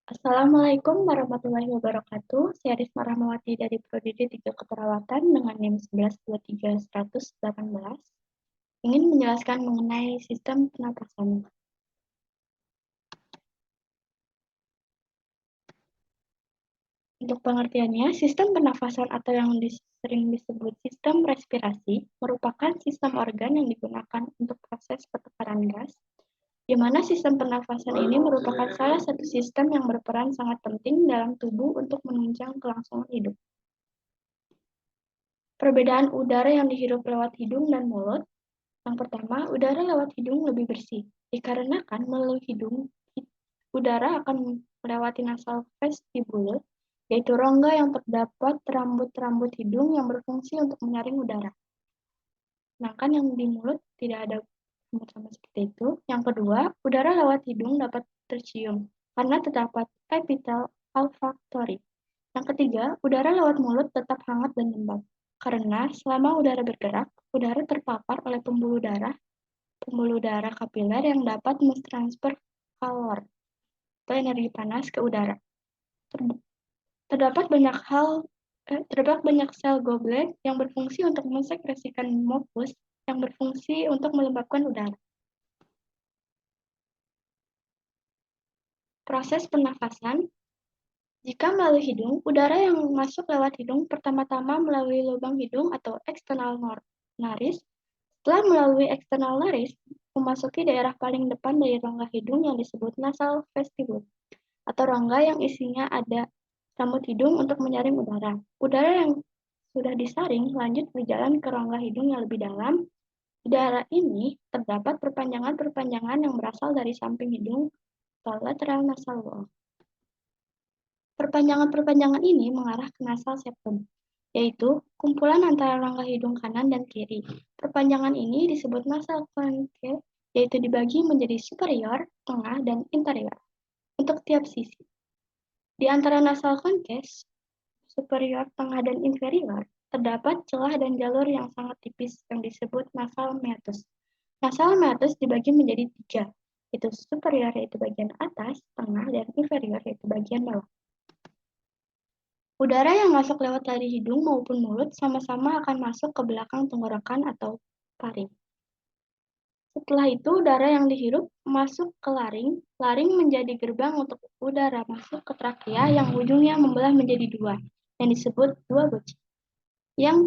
Assalamualaikum warahmatullahi wabarakatuh. Saya Risma Rahmawati dari Prodi D3 Keperawatan dengan NIM 1123.118 ingin menjelaskan mengenai sistem pernapasan. Untuk pengertiannya, sistem pernafasan atau yang sering disebut sistem respirasi merupakan sistem organ yang digunakan untuk proses pertukaran gas, di mana sistem pernafasan ini merupakan salah satu sistem yang berperan sangat penting dalam tubuh untuk menunjang kelangsungan hidup. Perbedaan udara yang dihirup lewat hidung dan mulut. Yang pertama, udara lewat hidung lebih bersih. Dikarenakan melalui hidung, udara akan melewati nasal vestibule, yaitu rongga yang terdapat rambut-rambut hidung yang berfungsi untuk menyaring udara. Sedangkan yang di mulut tidak ada rambut sama seperti itu. Yang kedua, udara lewat hidung dapat tercium karena terdapat epitel olfaktori. Yang ketiga, udara lewat mulut tetap hangat dan lembab. Karena selama udara bergerak, udara terpapar oleh pembuluh darah kapiler yang dapat mentransfer kalor atau energi panas ke udara. Terdapat banyak sel goblet yang berfungsi untuk mensekresikan mukus yang berfungsi untuk melembabkan udara. Proses pernafasan. Jika melalui hidung, udara yang masuk lewat hidung pertama-tama melalui lubang hidung atau eksternal naris. Setelah melalui eksternal naris, memasuki daerah paling depan dari rongga hidung yang disebut nasal vestibule, atau rongga yang isinya ada rambut hidung untuk menyaring udara. Udara yang sudah disaring lanjut berjalan ke rongga hidung yang lebih dalam. Di daerah ini terdapat perpanjangan-perpanjangan yang berasal dari samping hidung atau lateral nasal wall. Perpanjangan-perpanjangan ini mengarah ke nasal septum, yaitu kumpulan antara rongga hidung kanan dan kiri. Perpanjangan ini disebut nasal concave, yaitu dibagi menjadi superior, tengah, dan interior untuk tiap sisi. Di antara nasal concave, superior, tengah, dan inferior, terdapat celah dan jalur yang sangat tipis yang disebut nasal meatus. Nasal meatus dibagi menjadi tiga, yaitu superior yaitu bagian atas, tengah, dan inferior yaitu bagian bawah. Udara yang masuk lewat dari hidung maupun mulut sama-sama akan masuk ke belakang tenggorokan atau paring. Setelah itu, udara yang dihirup masuk ke laring. Laring menjadi gerbang untuk udara masuk ke trakea yang ujungnya membelah menjadi dua, yang disebut dua boci, yang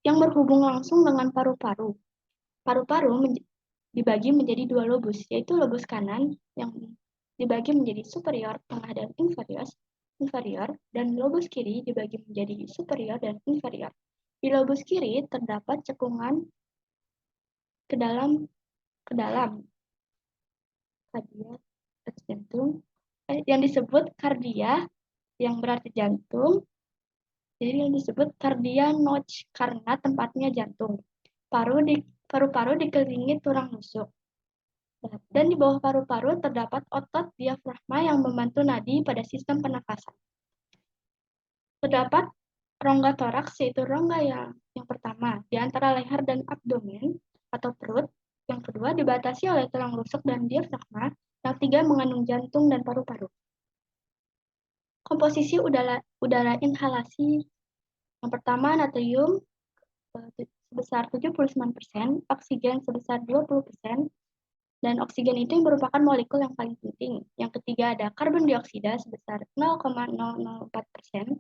berhubung langsung dengan paru-paru. Paru-paru dibagi menjadi dua lobus, yaitu lobus kanan yang dibagi menjadi superior, tengah, dan inferior, dan lobus kiri dibagi menjadi superior dan inferior. Di lobus kiri terdapat cekungan ke dalam kardia jantung yang disebut kardia yang berarti jantung. Jadi yang disebut kardia notch karena tempatnya jantung. Paru-paru dikelilingi tulang rusuk. Dan di bawah paru-paru terdapat otot diafragma yang membantu nadi pada sistem pernafasan. Terdapat rongga toraks, yaitu rongga yang pertama di antara leher dan abdomen atau perut, yang kedua dibatasi oleh tulang rusuk dan diafragma, yang tiga mengandung jantung dan paru-paru. Komposisi udara inhalasi, yang pertama natrium sebesar 79%, oksigen sebesar 20%, dan oksigen itu yang merupakan molekul yang paling penting. Yang ketiga ada karbon dioksida sebesar 0,004%.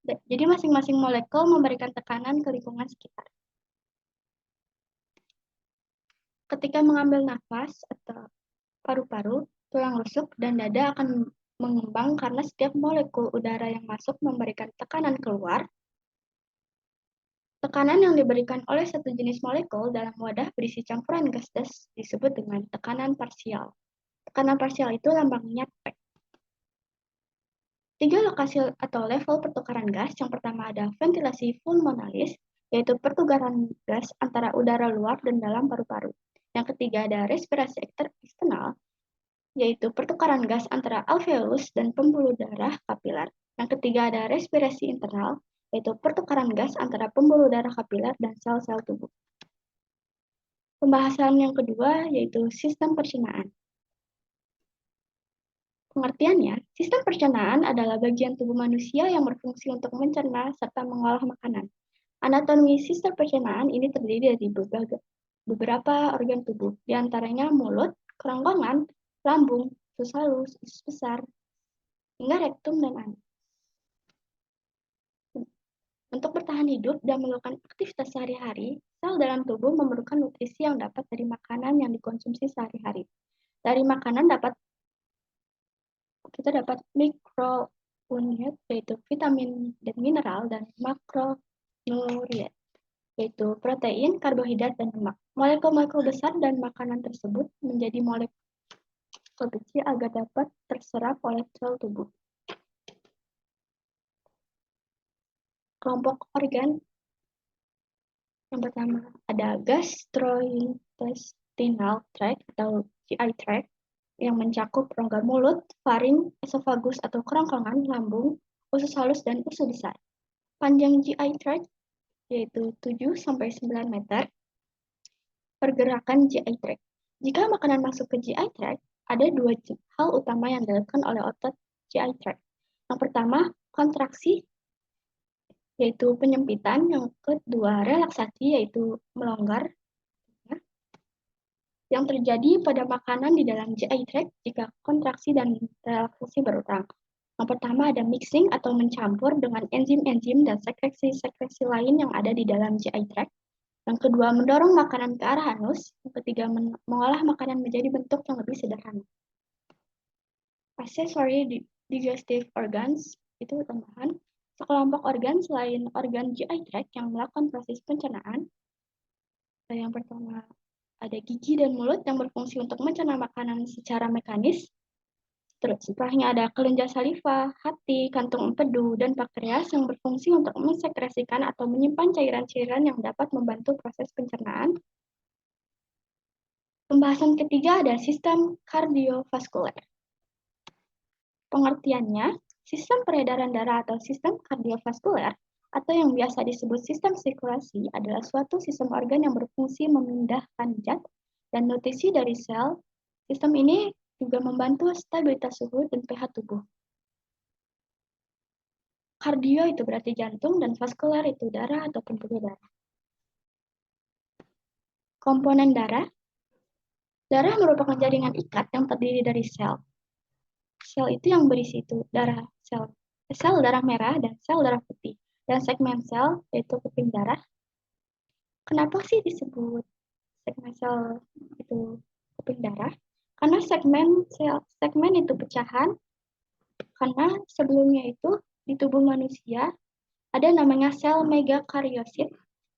Jadi masing-masing molekul memberikan tekanan ke lingkungan sekitar. Ketika mengambil nafas atau paru-paru, tulang rusuk, dan dada akan mengembang karena setiap molekul udara yang masuk memberikan tekanan keluar. Tekanan yang diberikan oleh satu jenis molekul dalam wadah berisi campuran gas disebut dengan tekanan parsial. Tekanan parsial itu lambangnya P. Tiga lokasi atau level pertukaran gas. Yang pertama ada ventilasi pulmonalis, yaitu pertukaran gas antara udara luar dan dalam paru-paru. Yang ketiga ada respirasi eksternal, yaitu pertukaran gas antara alveolus dan pembuluh darah kapiler. Yang ketiga ada respirasi internal, yaitu pertukaran gas antara pembuluh darah kapiler dan sel-sel tubuh. Pembahasan yang kedua yaitu sistem pencernaan. Pengertiannya, sistem pencernaan adalah bagian tubuh manusia yang berfungsi untuk mencerna serta mengolah makanan. Anatomi sistem pencernaan ini terdiri dari beberapa organ tubuh, diantaranya mulut, kerongkongan, lambung, usus halus, usus besar, hingga rektum dan anus. Untuk bertahan hidup dan melakukan aktivitas sehari-hari, sel dalam tubuh memerlukan nutrisi yang dapat dari makanan yang dikonsumsi sehari-hari. Dari makanan kita dapat mikronutrien yaitu vitamin dan mineral, dan makronutrien yaitu protein, karbohidrat, dan lemak. Molekul-molekul besar dan makanan tersebut menjadi molekul kecil agar dapat terserap oleh sel tubuh. Kelompok organ yang pertama ada gastrointestinal tract atau GI tract yang mencakup rongga mulut, faring, esofagus atau kerongkongan, lambung, usus halus, dan usus besar. Panjang GI tract yaitu 7-9 meter. Pergerakan GI tract. Jika makanan masuk ke GI tract, ada dua hal utama yang dilakukan oleh otot GI tract. Yang pertama, kontraksi, yaitu penyempitan. Yang kedua, relaksasi, yaitu melonggar. Yang terjadi pada makanan di dalam GI tract jika kontraksi dan relaksasi berulang. Yang pertama ada mixing atau mencampur dengan enzim-enzim dan sekresi-sekresi lain yang ada di dalam GI tract. Yang kedua, mendorong makanan ke arah anus. Yang ketiga, mengolah makanan menjadi bentuk yang lebih sederhana. Accessory digestive organs itu tambahan sekelompok organ selain organ GI tract yang melakukan proses pencernaan. Yang pertama, ada gigi dan mulut yang berfungsi untuk mencerna makanan secara mekanis. Terus setelahnya ada kelenjar saliva, hati, kantung empedu, dan pankreas yang berfungsi untuk mensekresikan atau menyimpan cairan-cairan yang dapat membantu proses pencernaan. Pembahasan ketiga ada sistem kardiovaskuler. Pengertiannya, sistem peredaran darah atau sistem kardiovaskuler atau yang biasa disebut sistem sirkulasi adalah suatu sistem organ yang berfungsi memindahkan zat dan nutrisi dari sel. Sistem ini juga membantu stabilitas suhu dan pH tubuh. Kardio itu berarti jantung dan vaskuler itu darah atau pembuluh darah. Komponen darah. Darah merupakan jaringan ikat yang terdiri dari sel. Sel itu yang berisi itu darah, sel darah merah dan sel darah putih. Dan segmen sel yaitu keping darah. Kenapa sih disebut segmen sel itu keping darah? Karena segmen itu pecahan. Karena sebelumnya itu di tubuh manusia ada namanya sel megakariosit.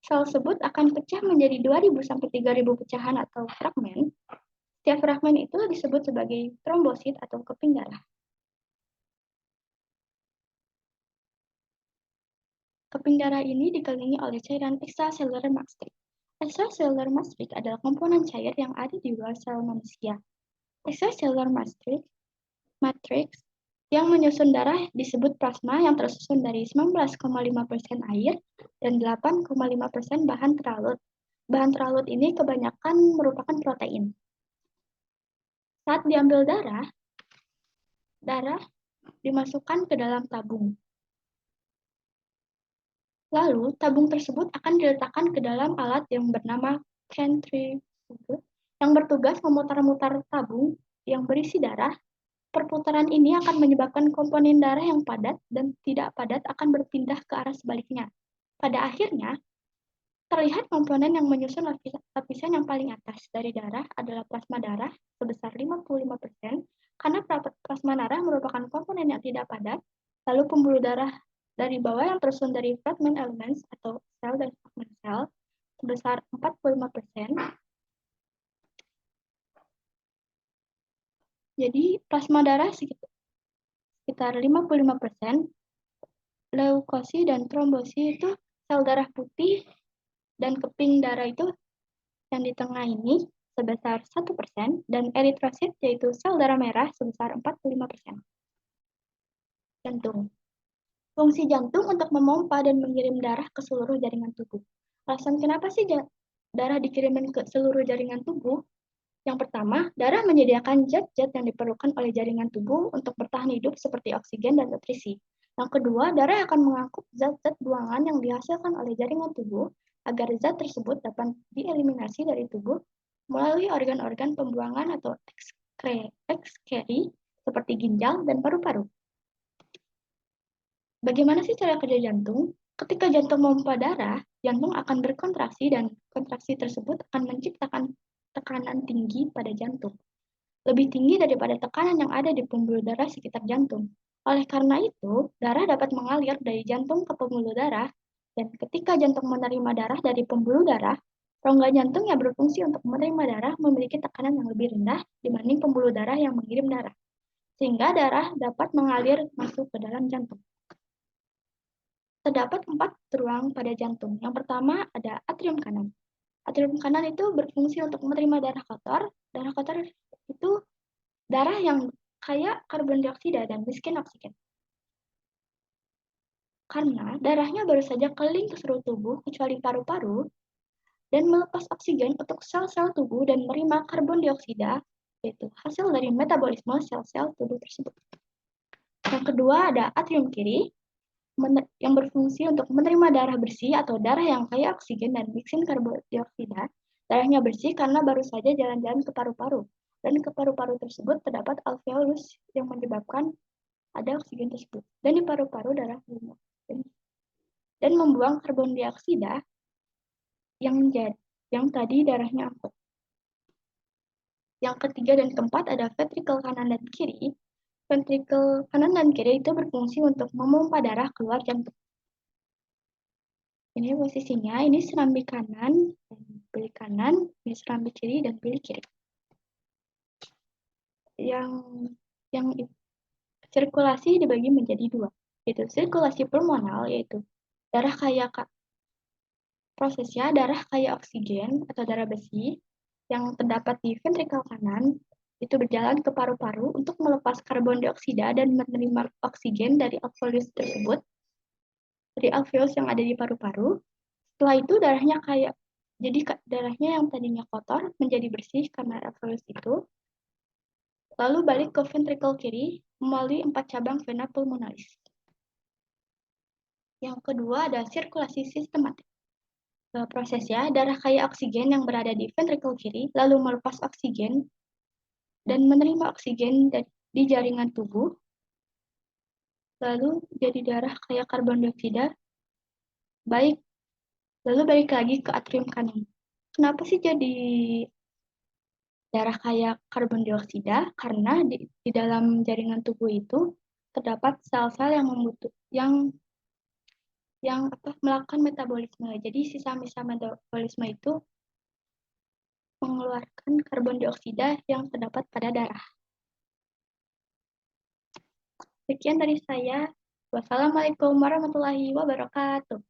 Sel tersebut akan pecah menjadi 2.000 sampai 3.000 pecahan atau fragmen. Setiap fragmen itu disebut sebagai trombosit atau keping darah. Keping darah ini dikelilingi oleh cairan extracellular matrix. Extracellular matrix adalah komponen cair yang ada di luar sel manusia. Extracellular matrix yang menyusun darah disebut plasma yang tersusun dari 19,5% air dan 8,5% bahan teralut. Bahan teralut ini kebanyakan merupakan protein. Saat diambil darah dimasukkan ke dalam tabung. Lalu, tabung tersebut akan diletakkan ke dalam alat yang bernama centrifuge yang bertugas memutar-mutar tabung yang berisi darah. Perputaran ini akan menyebabkan komponen darah yang padat dan tidak padat akan berpindah ke arah sebaliknya. Pada akhirnya, terlihat komponen yang menyusun lapisan yang paling atas dari darah adalah plasma darah sebesar 55%, karena plasma darah merupakan komponen yang tidak padat, lalu pembuluh darah dari bawah yang tersusun dari fragment elements atau sel dan fragment sel sebesar 45%. Jadi plasma darah sekitar 55%, leukosit dan trombosit itu sel darah putih, dan keping darah itu yang di tengah ini sebesar 1%, dan eritrosit yaitu sel darah merah sebesar 45%. Jantung. Fungsi jantung untuk memompa dan mengirim darah ke seluruh jaringan tubuh. Alasan kenapa sih darah dikirimkan ke seluruh jaringan tubuh? Yang pertama, darah menyediakan zat-zat yang diperlukan oleh jaringan tubuh untuk bertahan hidup seperti oksigen dan nutrisi. Yang kedua, darah akan mengangkut zat-zat buangan yang dihasilkan oleh jaringan tubuh agar zat tersebut dapat dieliminasi dari tubuh melalui organ-organ pembuangan atau ekskeri seperti ginjal dan paru-paru. Bagaimana sih cara kerja jantung? Ketika jantung memompa darah, jantung akan berkontraksi dan kontraksi tersebut akan menciptakan tekanan tinggi pada jantung, lebih tinggi daripada tekanan yang ada di pembuluh darah sekitar jantung. Oleh karena itu, darah dapat mengalir dari jantung ke pembuluh darah, dan ketika jantung menerima darah dari pembuluh darah, rongga jantung yang berfungsi untuk menerima darah memiliki tekanan yang lebih rendah dibanding pembuluh darah yang mengirim darah, sehingga darah dapat mengalir masuk ke dalam jantung. Terdapat 4 ruang pada jantung. Yang pertama ada atrium kanan. Atrium kanan itu berfungsi untuk menerima darah kotor. Darah kotor itu darah yang kaya karbon dioksida dan miskin oksigen. Karena darahnya baru saja keliling ke seluruh tubuh kecuali paru-paru dan melepas oksigen untuk sel-sel tubuh dan menerima karbon dioksida, yaitu hasil dari metabolisme sel-sel tubuh tersebut. Yang kedua ada atrium kiri, yang berfungsi untuk menerima darah bersih atau darah yang kaya oksigen dan miksin karbon dioksida. Darahnya bersih karena baru saja jalan-jalan ke paru-paru, dan ke paru-paru tersebut terdapat alveolus yang menyebabkan ada oksigen tersebut. Dan di paru-paru darah dan membuang karbon dioksida yang tadi darahnya angkut. Yang ketiga dan keempat ada ventrikel kanan dan kiri. Ventrikel kanan dan kiri itu berfungsi untuk memompa darah keluar jantung. Ini posisinya, ini serambi kanan, dan bilik kanan, ini serambi kiri, dan bilik kiri. Yang sirkulasi dibagi menjadi dua, yaitu sirkulasi pulmonal, yaitu darah kaya prosesnya darah kaya oksigen atau darah besi yang terdapat di ventrikel kanan itu berjalan ke paru-paru untuk melepas karbon dioksida dan menerima oksigen dari alveolus tersebut, dari alveolus yang ada di paru-paru. Setelah itu darahnya yang tadinya kotor menjadi bersih karena alveolus itu, lalu balik ke ventrikel kiri melalui 4 cabang vena pulmonalis. Yang kedua ada sirkulasi sistematik. Prosesnya, darah kaya oksigen yang berada di ventrikel kiri lalu melepas oksigen dan menerima oksigen di jaringan tubuh, lalu jadi darah kaya karbon dioksida, lalu balik lagi ke atrium kanan. Kenapa sih jadi darah kaya karbon dioksida? Karena di dalam jaringan tubuh itu terdapat sel-sel yang melakukan metabolisme. Jadi sisa-sisa metabolisme itu mengeluarkan karbon dioksida yang terdapat pada darah. Sekian dari saya. Wassalamualaikum warahmatullahi wabarakatuh.